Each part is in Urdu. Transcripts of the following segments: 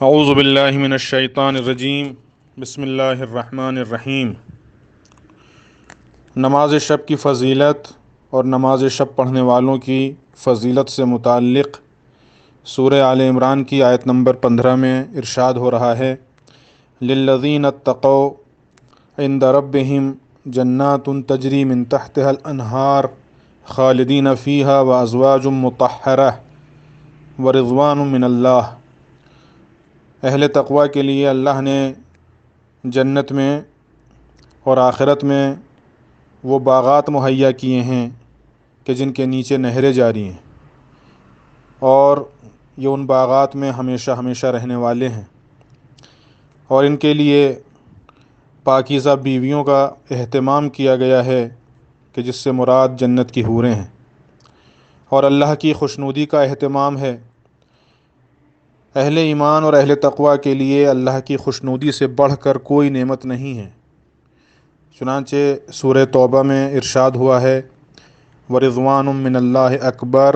اعوذ باللہ من الشیطان الرجیم بسم اللہ الرحمن الرحیم۔ نماز شب کی فضیلت اور نماز شب پڑھنے والوں کی فضیلت سے متعلق سورہ آل عمران کی آیت نمبر 15 میں ارشاد ہو رہا ہے، للذین اتقوا عند ربہم جنات تجری من تحتها الانہار خالدین فیہا وازواج مطہرہ ورضوان من اللہ۔ اہل تقوی کے لیے اللہ نے جنت میں اور آخرت میں وہ باغات مہیا کیے ہیں کہ جن کے نیچے نہریں جاری ہیں، اور یہ ان باغات میں ہمیشہ ہمیشہ رہنے والے ہیں، اور ان کے لیے پاکیزہ بیویوں کا اہتمام کیا گیا ہے کہ جس سے مراد جنت کی حوریں ہیں، اور اللہ کی خوشنودی کا اہتمام ہے۔ اہل ایمان اور اہل تقوی کے لیے اللہ کی خوشنودی سے بڑھ کر کوئی نعمت نہیں ہے۔ چنانچہ سورہ توبہ میں ارشاد ہوا ہے، وَرِضْوَانٌ مِّنَ اللَّهِ أَكْبَرُ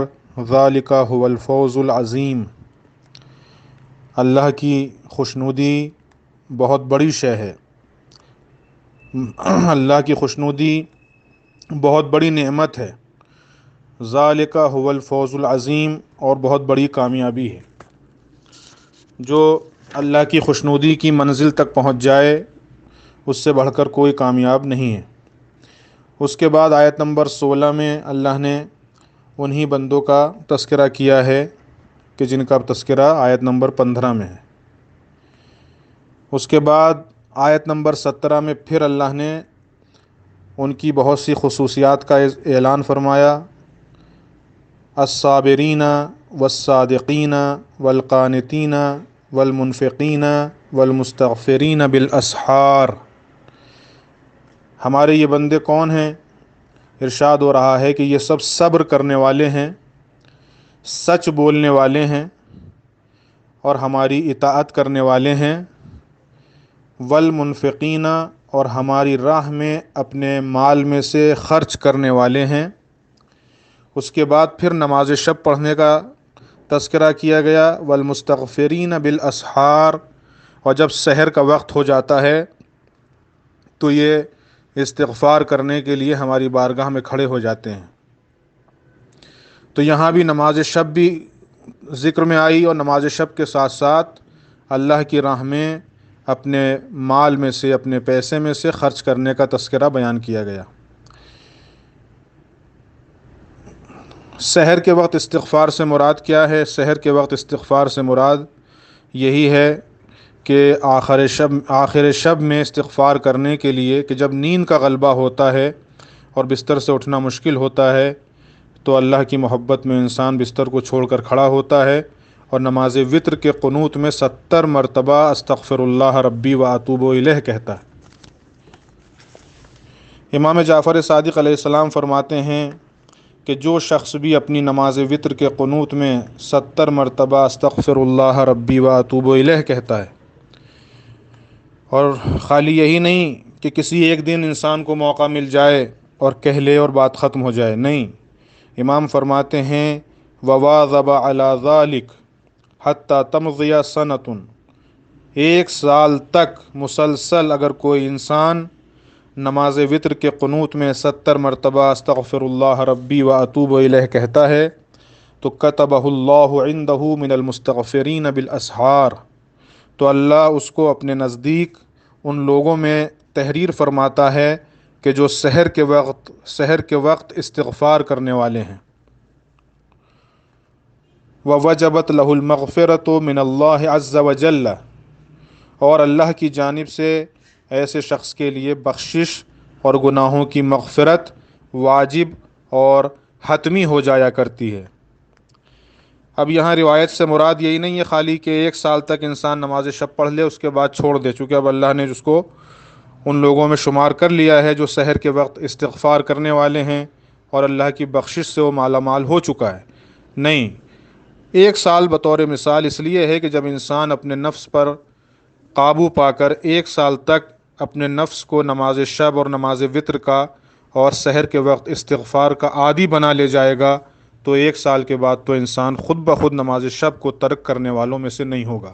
ذَلِكَ هُوَ الْفَوْزُ الْعَظِيمُ۔ اللہ کی خوشنودی بہت بڑی شے ہے، اللہ کی خوشنودی بہت بڑی نعمت ہے، ذَلِكَ هُوَ الْفَوْزُ الْعَظِيمُ، اور بہت بڑی کامیابی ہے۔ جو اللہ کی خوشنودی کی منزل تک پہنچ جائے اس سے بڑھ کر کوئی کامیاب نہیں ہے۔ اس کے بعد آیت نمبر 16 میں اللہ نے انہی بندوں کا تذکرہ کیا ہے کہ جن کا تذکرہ آیت نمبر 15 میں ہے۔ اس کے بعد آیت نمبر 17 میں پھر اللہ نے ان کی بہت سی خصوصیات کا اعلان فرمایا، الصابرین والصادقین والقانتین والمنفقین والمستغفرین بالاسحار۔ ہمارے یہ بندے کون ہیں؟ ارشاد ہو رہا ہے کہ یہ سب صبر کرنے والے ہیں، سچ بولنے والے ہیں، اور ہماری اطاعت کرنے والے ہیں، والمنفقین، اور ہماری راہ میں اپنے مال میں سے خرچ کرنے والے ہیں۔ اس کے بعد پھر نماز شب پڑھنے کا تذکرہ کیا گیا، والمستغفرین بالاسحار، اور جب سحر کا وقت ہو جاتا ہے تو یہ استغفار کرنے کے لیے ہماری بارگاہ میں کھڑے ہو جاتے ہیں۔ تو یہاں بھی نماز شب بھی ذکر میں آئی، اور نماز شب کے ساتھ ساتھ اللہ کی راہ میں اپنے مال میں سے، اپنے پیسے میں سے خرچ کرنے کا تذکرہ بیان کیا گیا۔ سحر کے وقت استغفار سے مراد کیا ہے؟ سحر کے وقت استغفار سے مراد یہی ہے کہ آخر شب میں استغفار کرنے کے لیے کہ جب نیند کا غلبہ ہوتا ہے اور بستر سے اٹھنا مشکل ہوتا ہے تو اللہ کی محبت میں انسان بستر کو چھوڑ کر کھڑا ہوتا ہے اور نماز وتر کے قنوت میں 70 مرتبہ استغفر اللہ ربی و اتوب الیہ کہتا ہے۔ امام جعفر صادق علیہ السلام فرماتے ہیں کہ جو شخص بھی اپنی نماز وتر کے قنوت میں 70 مرتبہ استغفر اللہ ربی و اتوب الیہ کہتا ہے، اور خالی یہی نہیں کہ کسی ایک دن انسان کو موقع مل جائے اور کہہ لے اور بات ختم ہو جائے، نہیں، امام فرماتے ہیں وَوَاظَبَ عَلَى ذَلِكَ حَتَّى تَمْضِيَ سَنَةٌ، 1 سال تک مسلسل اگر کوئی انسان نماز وتر کے قنوت میں 70 مرتبہ استغفر اللہ ربی و اتوب الیہ کہتا ہے تو کتبہ اللہ عندہ من المستغفرین بالاسحار، تو اللہ اس کو اپنے نزدیک ان لوگوں میں تحریر فرماتا ہے کہ جو سحر کے وقت استغفار کرنے والے ہیں۔ ووجبت لہ المغفرۃ من اللہ عز وجل، اور اللہ کی جانب سے ایسے شخص کے لیے بخشش اور گناہوں کی مغفرت واجب اور حتمی ہو جایا کرتی ہے۔ اب یہاں روایت سے مراد یہی نہیں ہے خالی کہ 1 سال تک انسان نماز شب پڑھ لے اس کے بعد چھوڑ دے، چونکہ اب اللہ نے جس کو ان لوگوں میں شمار کر لیا ہے جو سحر کے وقت استغفار کرنے والے ہیں اور اللہ کی بخشش سے وہ مالا مال ہو چکا ہے۔ نہیں، 1 سال بطور مثال اس لیے ہے کہ جب انسان اپنے نفس پر قابو پا کر 1 سال تک اپنے نفس کو نماز شب اور نماز وتر کا اور سحر کے وقت استغفار کا عادی بنا لے جائے گا تو 1 سال کے بعد تو انسان خود بخود نماز شب کو ترک کرنے والوں میں سے نہیں ہوگا۔